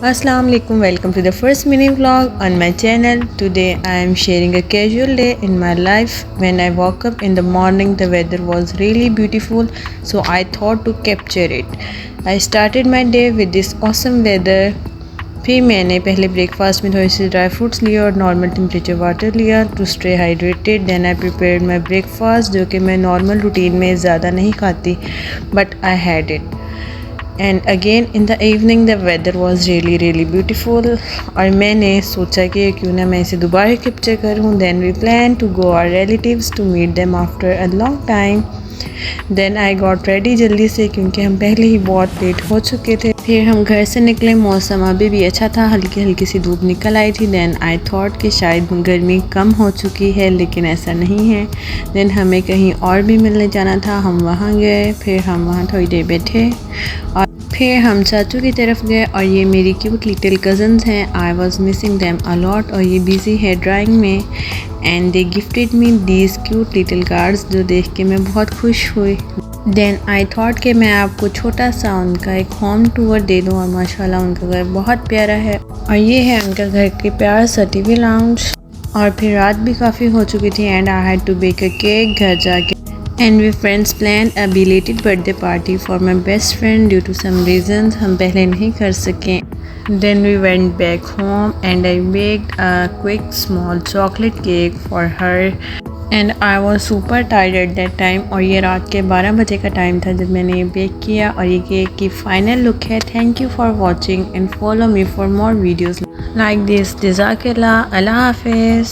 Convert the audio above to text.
Assalamualaikum, welcome to the first mini vlog on my channel. Today I am sharing a casual day in my life. When I woke up in the morning, the weather was really beautiful, so I thought to capture it. I started my day with this awesome weather. फिर मैंने पहले breakfast में थोड़ी सी dry fruits लिए और normal temperature water लिया to stay hydrated. Then I prepared my breakfast, जो कि मैं नॉर्मल रूटीन में ज़्यादा नहीं खाती, but I had it. And again in the evening the weather was really beautiful और मैंने सोचा कि क्यों ना मैं इसे दोबारा कैप्चर करूँ. Then we plan to go our relatives to meet them after a long time. Then I got ready जल्दी से, क्योंकि हम पहले ही बहुत लेट हो चुके थे. फिर हम घर से निकले. मौसम अभी भी अच्छा था, हल्की हल्की सी धूप निकल आई थी. देन आई थॉट कि शायद गर्मी कम हो चुकी है, लेकिन ऐसा नहीं है. देन हमें कहीं और भी मिलने जाना था, हम वहाँ गए. फिर हम वहाँ थोड़ी देर बैठे और फिर हम चाचू की तरफ गए. और ये मेरी क्यूट लिटिल कज़न्स हैं. I was missing them a lot और ये बिज़ी है ड्राइंग में. And they gifted me these cute little cards, जो देख के मैं बहुत खुश हुई. देन आई थॉट कि मैं आपको छोटा सा उनका एक होम टूर दे दूँ. और माशाल्लाह उनका घर बहुत प्यारा है और ये है उनका घर के प्यारा सा टीवी लाउंज. और फिर रात भी काफ़ी हो चुकी थी and I had to bake a cake घर जाके. And we friends plan a belated birthday party for my best friend. Due to some reasons हम पहले नहीं कर सके. Then we went back home and I baked a quick small chocolate cake for her. And I was super tired at that time. और ये रात के 12 बजे का टाइम था जब मैंने ये बेक किया. और ये केक की फाइनल लुक है. Thank you for watching and follow me for more videos like this. जज़ाकल्लाह. अल्लाह हाफिज़.